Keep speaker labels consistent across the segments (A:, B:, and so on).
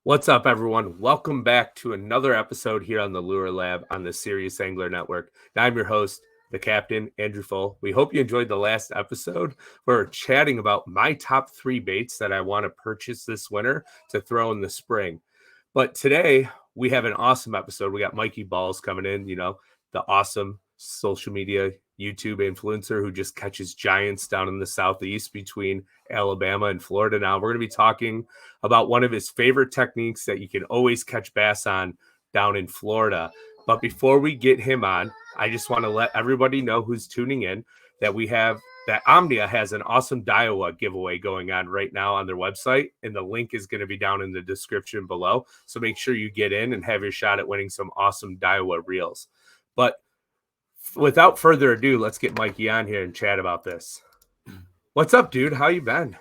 A: What's up, everyone? Welcome back to another episode here on the Lure Lab on the Serious Angler Network. Now, I'm your host, the captain, Andrew Full. We hope you enjoyed the last episode where we're chatting about my top 3 baits that I want to purchase this winter to throw in the spring. But today, we have an awesome episode. We got Mikey Balls coming in, the awesome social media YouTube influencer who just catches giants down in the Southeast between Alabama and Florida. Now, we're going to be talking about one of his favorite techniques that you can always catch bass on down in Florida. But before we get him on, I just want to let everybody know who's tuning in that Omnia has an awesome Daiwa giveaway going on right now on their website, and the link is going to be down in the description below. So make sure you get in and have your shot at winning some awesome Daiwa reels. But without further ado, let's get Mikey on here and chat about this. What's up, dude? How you been?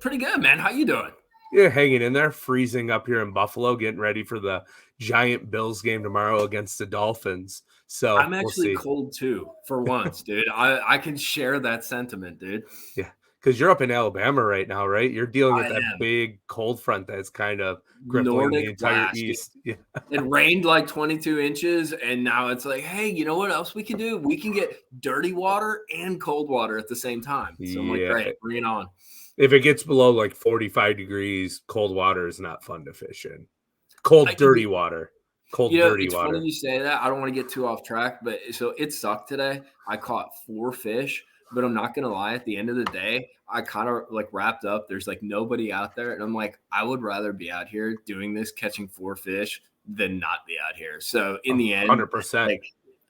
B: Pretty good, man. How you doing?
A: Yeah, hanging in there, freezing up here in Buffalo, getting ready for the giant Bills game tomorrow against the Dolphins. So
B: I'm actually cold too, for once, dude. I can share that sentiment, dude.
A: Yeah, because you're up in Alabama right now, right? You're dealing with that big cold front that's kind of crippling the entire East.
B: Yeah. It rained like 22 inches, and now it's like, hey, you know what else we can do? We can get dirty water and cold water at the same time. So I'm like, great, bring it on.
A: If it gets below like 45 degrees, cold water is not fun to fish in. Dirty water.
B: It's funny you say that. I don't want to get too off track, but so it sucked today. I caught 4 fish, but I'm not going to lie. At the end of the day, I kind of like wrapped up. There's like nobody out there. And I'm like, I would rather be out here doing this, catching 4 fish than not be out here. So in the end,
A: 100%.
B: Like,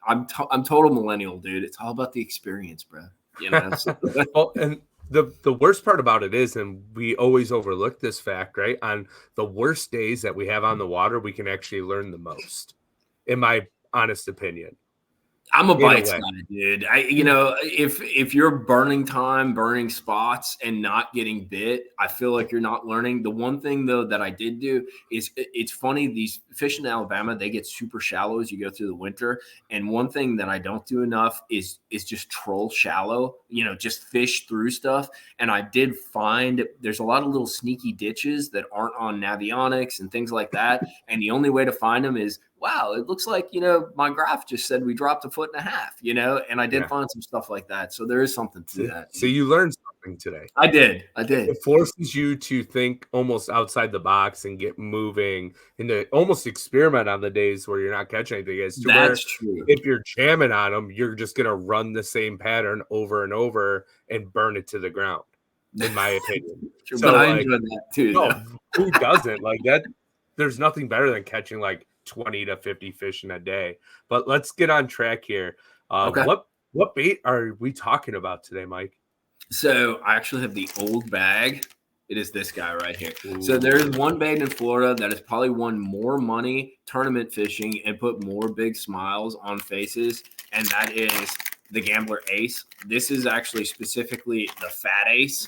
B: I'm total millennial, dude. It's all about the experience, bro. You know?
A: Well, and the worst part about it is, and we always overlook this fact, right? On the worst days that we have on the water, we can actually learn the most, in my honest opinion.
B: I'm a bites guy, dude. If you're burning time, burning spots, and not getting bit, I feel like you're not learning. The one thing though that I did do is it's funny. These fish in Alabama, they get super shallow as you go through the winter. And one thing that I don't do enough is just troll shallow. Just fish through stuff. And I did find there's a lot of little sneaky ditches that aren't on Navionics and things like that. And the only way to find them is, wow, it looks like, my graph just said we dropped 1.5 feet, and I did find some stuff like that. So there is something to that.
A: So you learned something today.
B: I did.
A: It forces you to think almost outside the box and get moving and to almost experiment on the days where you're not catching anything.
B: That's true.
A: If you're jamming on them, you're just going to run the same pattern over and over and burn it to the ground, in my opinion.
B: True, so, but I enjoyed that too.
A: No, who doesn't? Like that, there's nothing better than catching like 20 to 50 fish in a day. But let's get on track here. Okay. What bait are we talking about today, Mike?
B: So I actually have the old bag. It is this guy right here. Ooh. So there's one bait in Florida that has probably won more money tournament fishing and put more big smiles on faces, and that is the Gambler Ace. This is actually specifically the Fat Ace.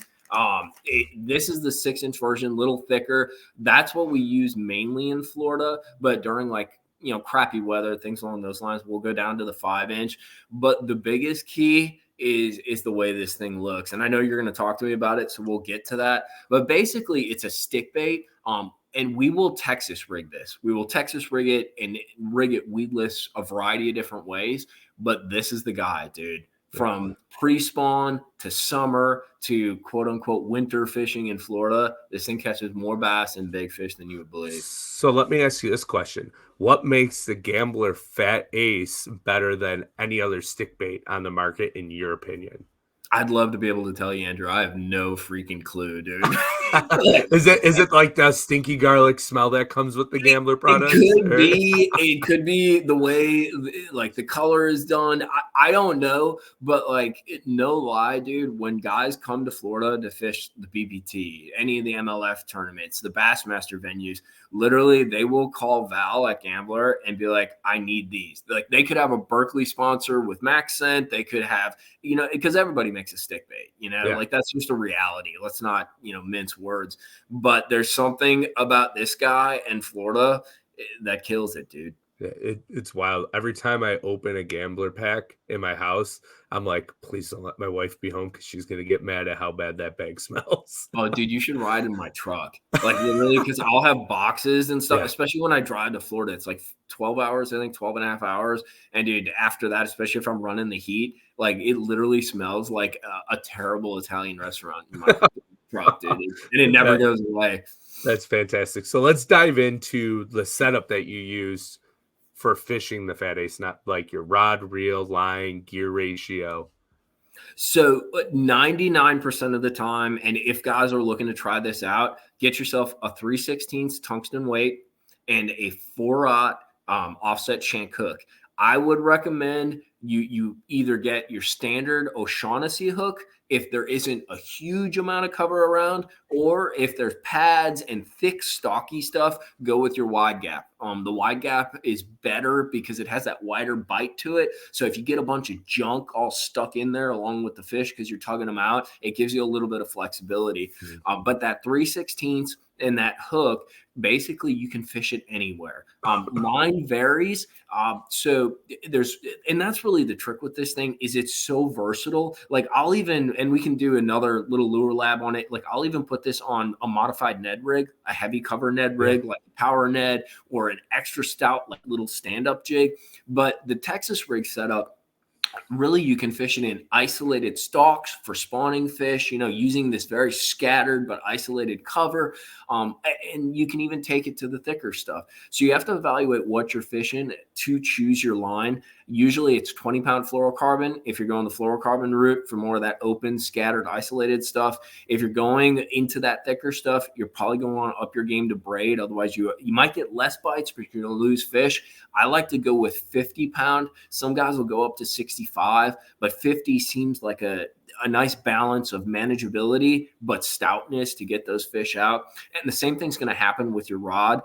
B: This is the 6-inch version, little thicker. That's what we use mainly in Florida, but during crappy weather, things along those lines, we'll go down to the 5-inch. But the biggest key is the way this thing looks. And I know you're going to talk to me about it, so we'll get to that. But basically it's a stick bait. And we will Texas rig this. We will Texas rig it and rig it weedless a variety of different ways. But this is the guy, dude. From pre-spawn to summer to quote-unquote winter fishing in Florida, this thing catches more bass and big fish than you would believe.
A: So let me ask you this question. What makes the Gambler Fat Ace better than any other stick bait on the market, in your opinion?
B: I'd love to be able to tell you, Andrew. I have no freaking clue, dude.
A: Is it like the stinky garlic smell that comes with the Gambler product?
B: It could be the way like the color is done. I don't know, but no lie, dude. When guys come to Florida to fish the BBT, any of the MLF tournaments, the Bassmaster venues, literally they will call Val at Gambler and be like, I need these. Like they could have a Berkeley sponsor with Max Scent. They could have, because everybody makes a stick bait, like that's just a reality. Let's not, mince words, but there's something about this guy in Florida that kills it, dude.
A: It's wild. Every time I open a gambler pack in my house, I'm like, please don't let my wife be home because she's gonna get mad at how bad that bag smells.
B: Oh, dude, you should ride in my truck. Like, literally, because I'll have boxes and stuff,
A: Yeah.
B: especially when I drive to Florida. It's like 12 hours, I think 12 and a half hours. And, dude, after that, especially if I'm running the heat, like, it literally smells like a terrible Italian restaurant in my truck, dude. And it never
A: That,
B: goes away.
A: that's fantastic. So let's dive into the setup that you use for fishing the fat ace, not like your rod, reel, line, gear ratio.
B: So 99% of the time, and if guys are looking to try this out, get yourself a 3/16 tungsten weight and a 4/0 offset shank hook. I would recommend you either get your standard O'Shaughnessy hook if there isn't a huge amount of cover around, or if there's pads and thick, stocky stuff, go with your wide gap. The wide gap is better because it has that wider bite to it. So if you get a bunch of junk all stuck in there along with the fish because you're tugging them out, it gives you a little bit of flexibility. But that 3/16 and that hook, basically you can fish it anywhere. Line varies. So there's, and that's really the trick with this thing, is it's so versatile. Like, I'll even, and we can do another little lure lab on it. Like, I'll even put this on a modified Ned rig, a heavy cover Ned rig, like a power Ned, or an extra stout, like little stand-up jig. But the Texas rig setup, really, you can fish it in isolated stalks for spawning fish, using this very scattered but isolated cover. And you can even take it to the thicker stuff. So you have to evaluate what you're fishing to choose your line. Usually it's 20-pound fluorocarbon if you're going the fluorocarbon route for more of that open, scattered, isolated stuff. If you're going into that thicker stuff, you're probably going to want to up your game to braid. Otherwise, you might get less bites, but you're going to lose fish. I like to go with 50-pound. Some guys will go up to 65, but 50 seems like a nice balance of manageability but stoutness to get those fish out. And the same thing's going to happen with your rod.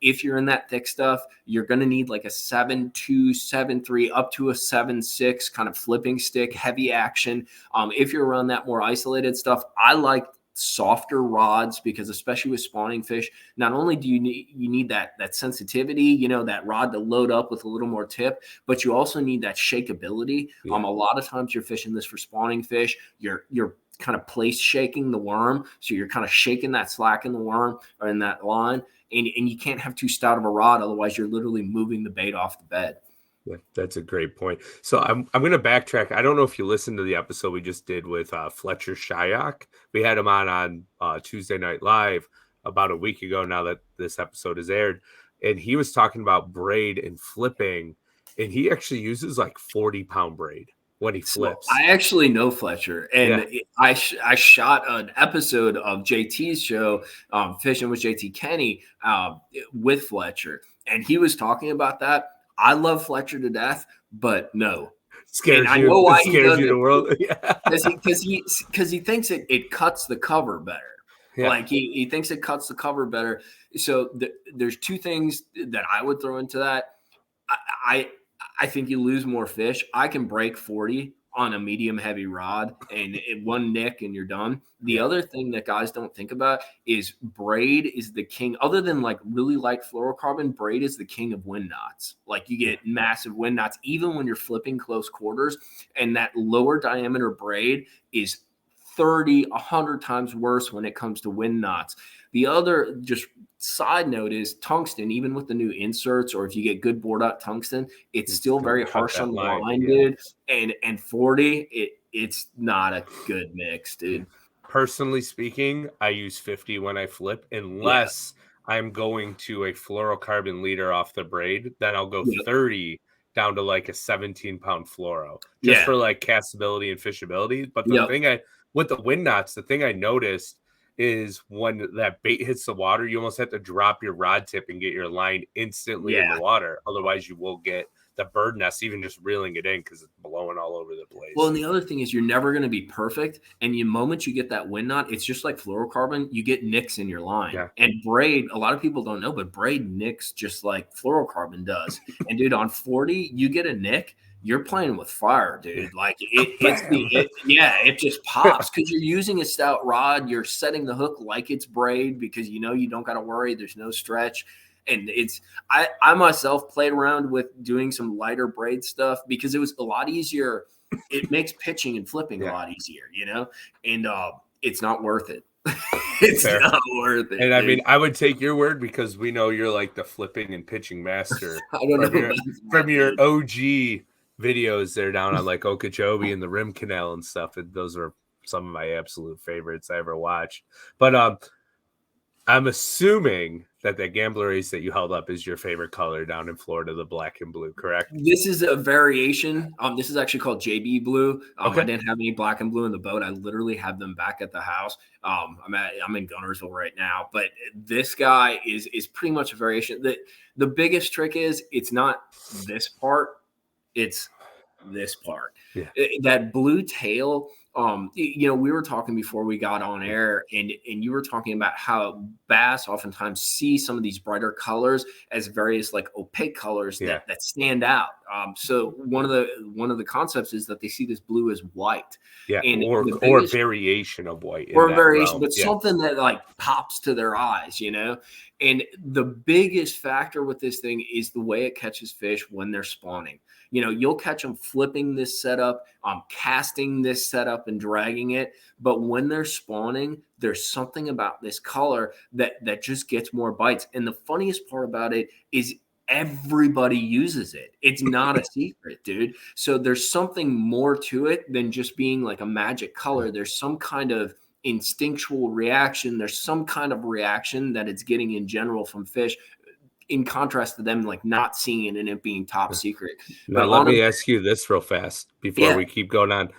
B: If you're in that thick stuff, you're going to need like a 7.2, 7.3 up to a 7.6 kind of flipping stick, heavy action. If you're around that more isolated stuff, I like softer rods, because especially with spawning fish, not only do you need that sensitivity, that rod to load up with a little more tip, but you also need that shakeability. A lot of times you're fishing this for spawning fish, you're kind of place shaking the worm, so you're kind of shaking that slack in the worm or in that line, and you can't have too stout of a rod, otherwise you're literally moving the bait off the bed.
A: Yeah, that's a great point. So I'm going to backtrack. I don't know if you listened to the episode we just did with Fletcher Shyok. We had him on Tuesday Night Live about a week ago now that this episode is aired. And he was talking about braid and flipping. And he actually uses like 40-pound braid when he flips.
B: So I actually know Fletcher. And I shot an episode of JT's show, Fishing with JT Kenny, with Fletcher. And he was talking about that. I love Fletcher to death, but no.
A: Scares
B: I
A: you.
B: know why
A: he does you the world.
B: Because he thinks it cuts the cover better. Yeah. Like he thinks it cuts the cover better. So there's two things that I would throw into that. I think you lose more fish. I can break 40 on a medium heavy rod and one nick and you're done. The other thing that guys don't think about is braid is the king. Other than like really light fluorocarbon, braid is the king of wind knots. Like, you get massive wind knots even when you're flipping close quarters, and that lower diameter braid is 30, 100 times worse when it comes to wind knots. The other just side note is tungsten, even with the new inserts, or if you get good bored out tungsten, it's still very harsh on the line, dude. And 40, it's not a good mix, dude.
A: Personally speaking, I use 50 when I flip, unless I'm going to a fluorocarbon leader off the braid. Then I'll go 30 down to like a 17-pound fluoro, just for like castability and fishability. But the thing with the wind knots, the thing I noticed is when that bait hits the water, you almost have to drop your rod tip and get your line instantly in the water. Otherwise, you will get the bird nest, even just reeling it in, because it's blowing all over the place.
B: Well, and the other thing is you're never going to be perfect. And the moment you get that wind knot, it's just like fluorocarbon. You get nicks in your line. Yeah. And braid, a lot of people don't know, but braid nicks just like fluorocarbon does. And dude, on 40, you get a nick, you're playing with fire, dude. Like it just pops because you're using a stout rod. You're setting the hook like it's braid because you don't got to worry. There's no stretch. And I myself played around with doing some lighter braid stuff because it was a lot easier. It makes pitching and flipping a lot easier, and it's not worth it. It's
A: Fair.
B: not worth it.
A: And I
B: dude.
A: mean, I would take your word because we know you're like the flipping and pitching master
B: I don't know
A: from your OG videos there down on like Okeechobee and the Rim Canal and stuff. And those are some of my absolute favorites I ever watched. But I'm assuming that the Gambler Ace that you held up is your favorite color down in Florida, the black and blue, correct?
B: This is a variation. This is actually called JB Blue.
A: Okay.
B: I didn't have any black and blue in the boat. I literally have them back at the house. I'm in Gunnersville right now, but this guy is pretty much a variation. The biggest trick is it's not this part, it's this part.
A: Yeah.
B: That blue tail. We were talking before we got on air, and you were talking about how bass oftentimes see some of these brighter colors as various like opaque colors that stand out. So one of the concepts is that they see this blue as white,
A: or variation of white,
B: or variation, but something that like pops to their eyes, And the biggest factor with this thing is the way it catches fish when they're spawning. You'll catch them flipping this setup, casting this setup and dragging it. But when they're spawning, there's something about this color that just gets more bites. And the funniest part about it is everybody uses it. It's not a secret, dude. So there's something more to it than just being like a magic color. There's some kind of instinctual reaction. There's some kind of reaction that it's getting in general from fish, in contrast to them like not seeing it and it being top secret.
A: Now, let me ask you this real fast before we keep going on.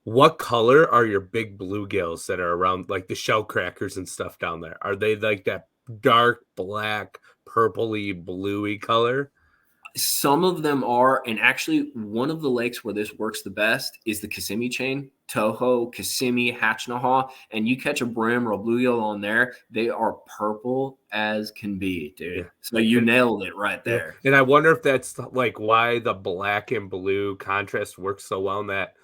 A: What color are your big bluegills that are around, like the shell crackers and stuff down there? Are they like that dark black, purpley, bluey color?
B: Some of them are, and actually one of the lakes where this works the best is the Kissimmee chain, Toho, Kissimmee, Hatchnahaw, and you catch a brim or a bluegill on there, they are purple as can be, dude. Yeah. So you nailed it right there.
A: And I wonder if that's like why the black and blue contrast works so well in that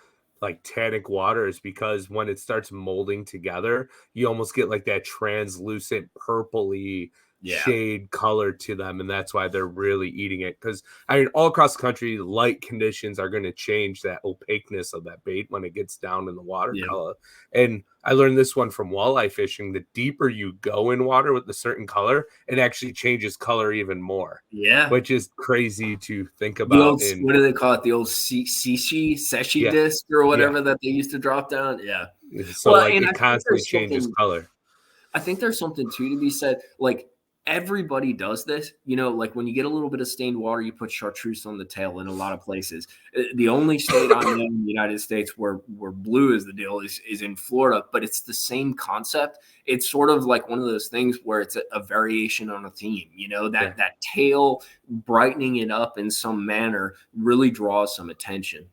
A: like tannic water, is because when it starts molding together, you almost get like that translucent purpley shade color to them, and that's why they're really eating it. Because I mean, all across the country, light conditions are going to change that opaqueness of that bait when it gets down in the water color. And I learned this one from walleye fishing: the deeper you go in water with a certain color, it actually changes color even more.
B: Yeah,
A: which is crazy to think about.
B: What do they call it? The old seshi disc or whatever that they used to drop down. Yeah.
A: So it constantly changes color.
B: I think there's something too to be said. Like, everybody does this, like when you get a little bit of stained water, you put chartreuse on the tail in a lot of places. The only state I know in the United States where blue is the deal is in Florida, but it's the same concept. It's sort of like one of those things where it's a variation on a theme, that tail brightening it up in some manner really draws some attention.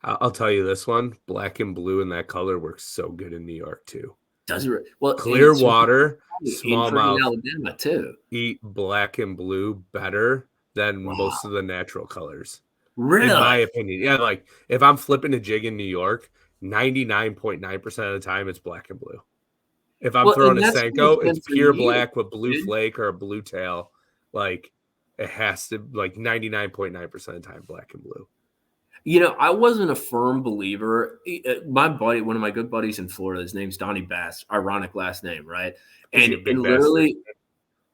A: I'll tell you this one, black and blue in that color works so good in New York too.
B: Does it? Well,
A: clear water, smallmouth
B: Alabama too.
A: Eat black and blue better than most of the natural colors.
B: Really?
A: In my opinion. Yeah, like if I'm flipping a jig in New York, 99.9% of the time it's black and blue. If I'm throwing a Senko, it's pure black with blue flake or a blue tail. Like it has to, like 99.9% of the time, black and blue.
B: I wasn't a firm believer. My buddy, one of my good buddies in Florida, his name's Donnie Bass, ironic last name, right? And literally,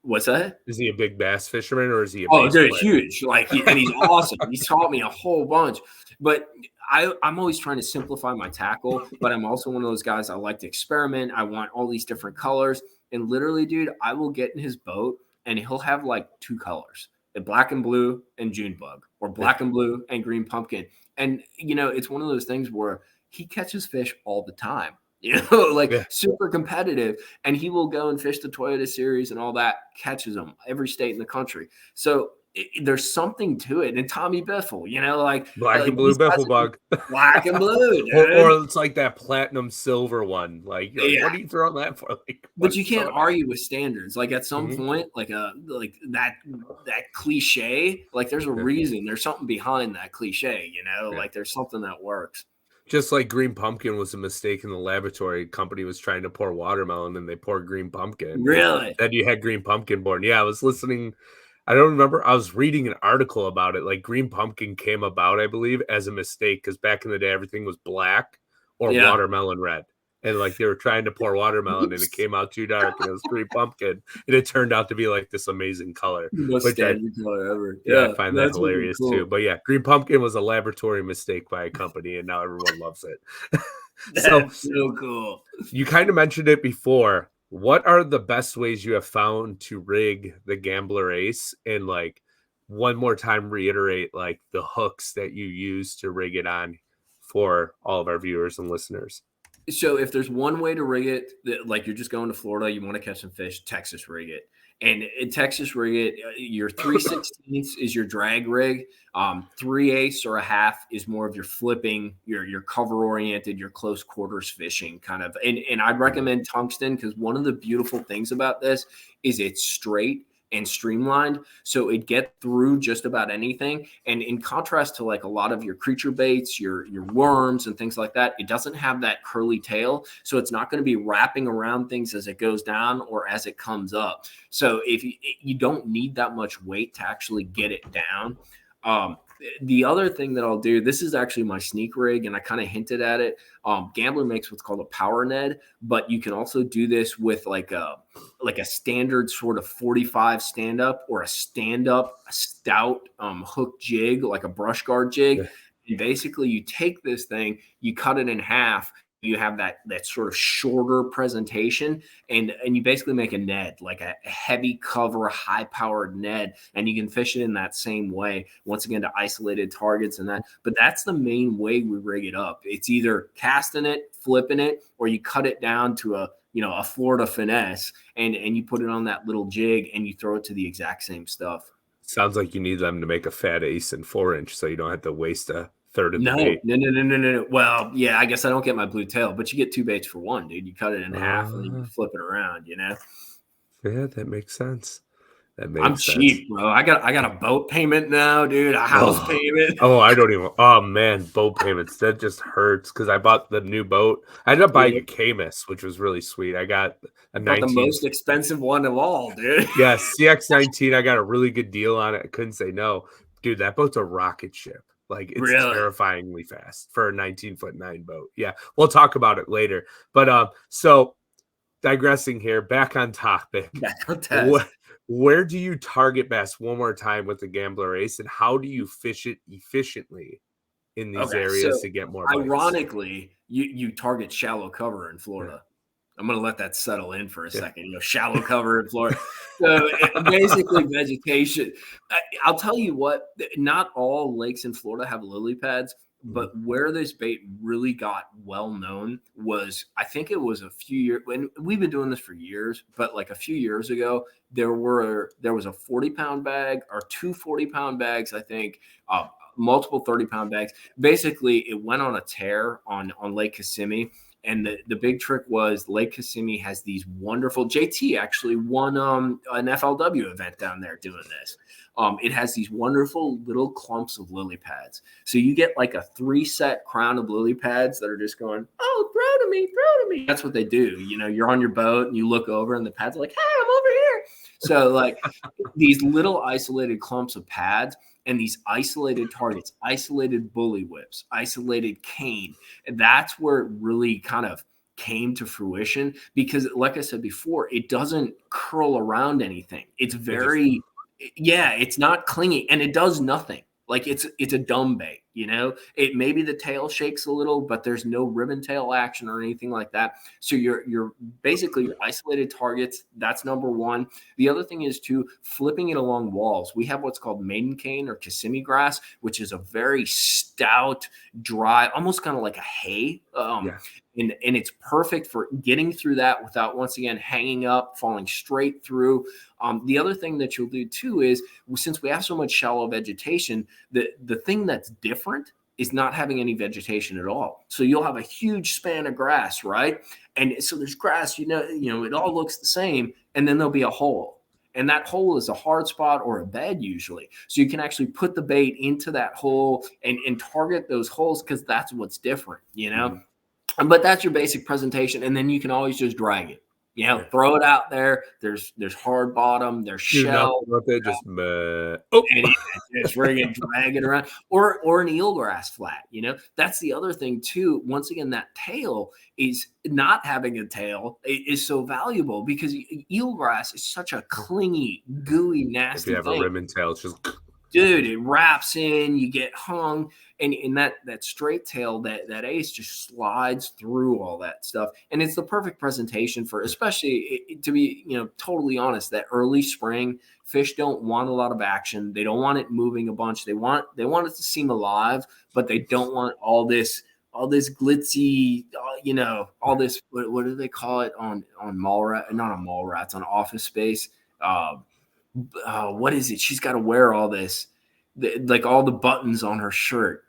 B: what's that?
A: Is he a big bass fisherman or is he a
B: dude, huge. And he's awesome. He's taught me a whole bunch. But I'm always trying to simplify my tackle, but I'm also one of those guys, I like to experiment. I want all these different colors. And literally, dude, I will get in his boat and he'll have like two colors, black and blue and June bug, or black and blue and green pumpkin. And, it's one of those things where he catches fish all the time, super competitive. And he will go and fish the Toyota Series and all that, catches them every state in the country. So there's something to it. And Tommy Biffle,
A: black and blue Biffle bug,
B: black and blue,
A: or it's like that platinum silver one. Like, what are you throwing that for?
B: But you can't argue with standards. Like at some point, like that cliche, like there's a reason. There's something behind that cliche, like there's something that works.
A: Just like green pumpkin was a mistake in the laboratory. Company was trying to pour watermelon and they poured green pumpkin.
B: Really?
A: Then you had green pumpkin born. Yeah, I was listening. I don't remember. I was reading an article about it. Like green pumpkin came about, I believe, as a mistake because back in the day everything was black or
B: Yeah.
A: watermelon red. And like they were trying to pour watermelon and it
B: Oops.
A: came out too dark and it was green pumpkin. And it turned out to be like this amazing color.
B: The most
A: Which I
B: standard color ever.
A: I
B: Yeah,
A: find that
B: that's really
A: hilarious too.
B: cool.
A: But yeah, green pumpkin was a laboratory mistake by a company and now everyone loves it. So
B: That's so cool.
A: you kind of mentioned it before. What are the best ways you have found to rig the Gambler Ace? And like one more time, reiterate like the hooks that you use to rig it on for all of our viewers and listeners.
B: So if there's one way to rig it, like you're just going to Florida, you want to catch some fish, Texas rig it. And in Texas rig it, your 3/16 is your drag rig. 3/8 or a half is more of your flipping, your cover oriented, your close quarters fishing kind of. And I'd recommend tungsten because one of the beautiful things about this is it's straight and streamlined, so it gets through just about anything. And in contrast to like a lot of your creature baits, your worms and things like that, it doesn't have that curly tail, so it's not going to be wrapping around things as it goes down or as it comes up. So if you don't need that much weight to actually get it down. The other thing that I'll do, this is actually my sneak rig, and I kind of hinted at it. Gambler makes what's called a power Ned, but you can also do this with like a standard sort of 45 stand up or a stand up stout hook jig, like a brush guard jig.
A: Yeah.
B: And basically you take this thing, you cut it in half, you have that sort of shorter presentation, and you basically make a Ned, like a heavy cover, high powered Ned, and you can fish it in that same way, once again to isolated targets and that. But that's the main way we rig it up. It's either casting it, flipping it, or you cut it down to a Florida finesse, and you put it on that little jig and you throw it to the exact same stuff.
A: Sounds like you need them to make a fat ace and 4-inch so you don't have to waste a third of the
B: No,
A: bait.
B: no. Well, yeah, I guess I don't get my blue tail, but you get 2 baits for 1, dude. You cut it in half and then you flip it around,
A: Yeah, that makes sense. That makes
B: I'm
A: sense.
B: cheap, bro. I got a boat payment now, dude. A house payment.
A: I don't even. Oh man, boat payments. That just hurts because I bought the new boat. I ended up buying a Camus, which was really sweet. I got a
B: Bought
A: 19.
B: the most expensive one of all, dude.
A: Yeah, CX-19. I got a really good deal on it. I couldn't say no, dude. That boat's a rocket ship. Like it's
B: Really?
A: terrifyingly fast for a 19'9" boat. Yeah, we'll talk about it later. But so digressing here, back on topic. Where do you target bass one more time with the Gambler Ace, and how do you fish it efficiently in these areas to get more bites?
B: Ironically, you target shallow cover in Florida. Yeah. I'm going to let that settle in for a second. Shallow cover in Florida. So basically vegetation. I'll tell you what, not all lakes in Florida have lily pads, but where this bait really got well known was, I think it was a few years, and we've been doing this for years, but like a few years ago, there was a 40-pound bag or 2 40-pound bags, I think, multiple 30-pound bags. Basically, it went on a tear on Lake Kissimmee. And the big trick was Lake Kissimmee has these wonderful, JT actually won an FLW event down there doing this. It has these wonderful little clumps of lily pads. So you get like a 3-set crown of lily pads that are just going, oh, throw to me. That's what they do. You're on your boat and you look over and the pads are like, hey, I'm over here. So like these little isolated clumps of pads and these isolated targets, isolated bully whips, isolated cane. And that's where it really kind of came to fruition because, like I said before, it doesn't curl around anything. It's it's not clingy and it does nothing. Like it's a dumb bait, it maybe the tail shakes a little, but there's no ribbon tail action or anything like that. So you're basically your isolated targets. That's number one. The other thing is too, flipping it along walls. We have what's called maiden cane or Kissimmee grass, which is a very stout, dry, almost kind of like a hay. And it's perfect for getting through that without, once again, hanging up, falling straight through. The other thing that you'll do too is, since we have so much shallow vegetation, the thing that's different is not having any vegetation at all. So you'll have a huge span of grass, right? And so there's grass, it all looks the same, and then there'll be a hole. And that hole is a hard spot or a bed usually. So you can actually put the bait into that hole and target those holes because that's what's different, But that's your basic presentation, and then you can always just drag it. You know, throw it out there. There's hard bottom, there's
A: Do nothing
B: shell,
A: with it, just
B: and just friggin' drag it around, or an eelgrass flat. You know, that's the other thing too. Once again, that tail is not having a tail is so valuable because eelgrass is such a clingy, gooey, nasty
A: if you have
B: thing.
A: a ribbon tail, it's just
B: dude, it wraps in, you get hung, and in that straight tail, that ace just slides through all that stuff, and it's the perfect presentation for, especially to be totally honest, that early spring. Fish don't want a lot of action. They don't want it moving a bunch. They want it to seem alive, but they don't want all this glitzy, all this. What do they call it on mall rat? Not on mall rats, on Office Space. What is it? She's got to wear all this, like all the buttons on her shirt.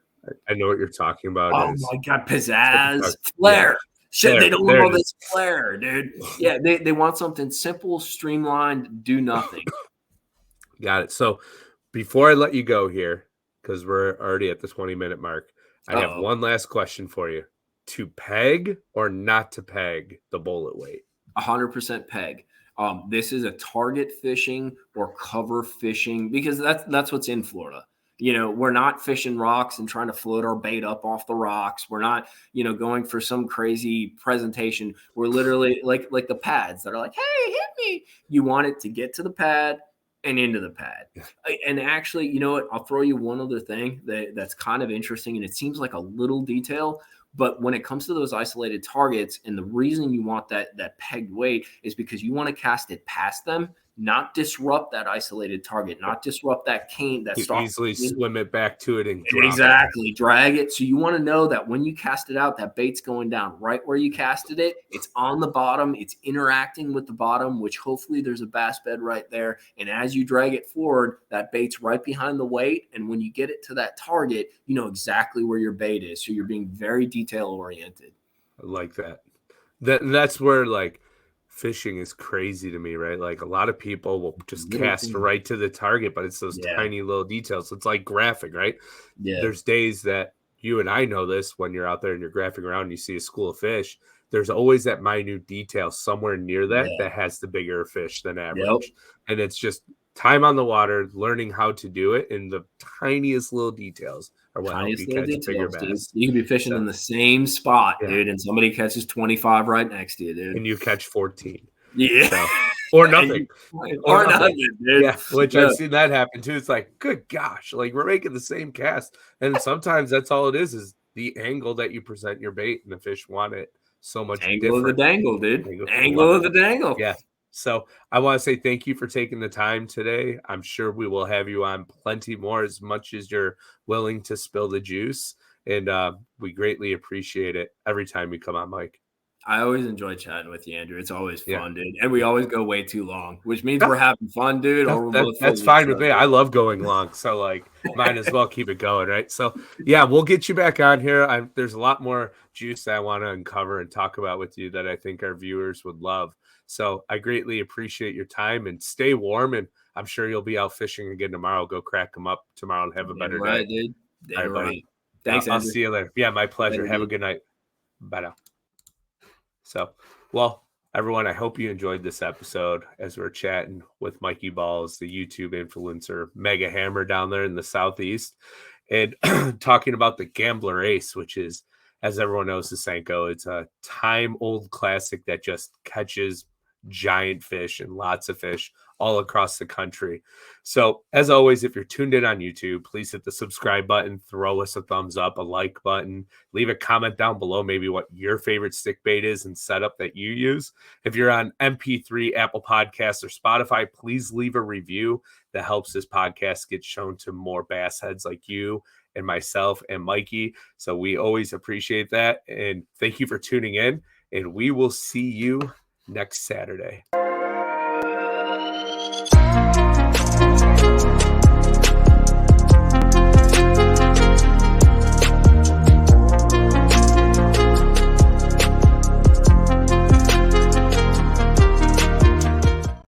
A: I know what you're talking about.
B: Oh my god, pizzazz, flair. Yeah. Shit, they don't want all this flair, dude. Yeah, they want something simple, streamlined, do nothing.
A: Got it. So before I let you go here, because we're already at the 20-minute mark, I have one last question for you. To peg or not to peg the bullet weight?
B: 100% peg. This is a target fishing or cover fishing, because that's what's in Florida. We're not fishing rocks and trying to float our bait up off the rocks. We're not, going for some crazy presentation. We're literally like the pads that are like, hey, hit me. You want it to get to the pad and into the pad. And actually, you know what? I'll throw you one other thing that's kind of interesting, and it seems like a little detail. But when it comes to those isolated targets, and the reason you want that pegged weight is because you want to cast it past them, not disrupt that isolated target, not disrupt that cane. That
A: you easily swim it back to it and
B: drag it. So you want to know that when you cast it out, that bait's going down right where you casted it. It's on the bottom. It's interacting with the bottom, which hopefully there's a bass bed right there. And as you drag it forward, that bait's right behind the weight. And when you get it to that target, you know exactly where your bait is. So you're being very detail oriented.
A: I like that. That's where fishing is crazy to me, right? Like a lot of people will just cast right to the target, but it's those tiny little details. It's like graphing, right? Yeah. There's days that you and I know this when you're out there and you're graphing around and you see a school of fish. There's always that minute detail somewhere near that has the bigger fish than average. Yep. And it's just time on the water, learning how to do it in the tiniest little details are what help you catch bigger bass.
B: You can be fishing in the same spot, dude, and somebody catches 25 right next to you, dude.
A: And you catch 14.
B: Yeah.
A: So, or nothing.
B: or nothing, dude.
A: Yeah, which I've seen that happen too. It's like, good gosh, we're making the same cast. And sometimes that's all it is the angle that you present your bait, and the fish want it so much
B: angle
A: different.
B: Of the dangle, dude. Angle of the dangle.
A: Yeah. So I want to say thank you for taking the time today. I'm sure we will have you on plenty more, as much as you're willing to spill the juice. And we greatly appreciate it every time you come on, Mike.
B: I always enjoy chatting with you, Andrew. It's always fun, dude. And we always go way too long, which means we're having fun, dude.
A: That's fine with me. I love going long. So might as well keep it going, right? So yeah, we'll get you back on here. There's a lot more juice that I want to uncover and talk about with you that I think our viewers would love. So I greatly appreciate your time, and stay warm. And I'm sure you'll be out fishing again tomorrow. Go crack them up tomorrow and have a better day.
B: Dude.
A: All right, buddy.
B: Thanks,
A: I'll see you later. Yeah, my pleasure. Have a good night. Bye now. So, well, everyone, I hope you enjoyed this episode as we're chatting with Mikey Balls, the YouTube influencer, Mega Hammer down there in the Southeast, and talking about the Gambler Ace, which is, as everyone knows, the Senko. It's a time-old classic that just catches giant fish and lots of fish all across the country. So as always, if you're tuned in on YouTube, please hit the subscribe button, throw us a thumbs up, a like button, leave a comment down below maybe what your favorite stick bait is and setup that you use. If you're on MP3, Apple Podcasts, or Spotify, please leave a review. That helps this podcast get shown to more bass heads like you and myself and Mikey. So we always appreciate that. And thank you for tuning in, and we will see you next Saturday.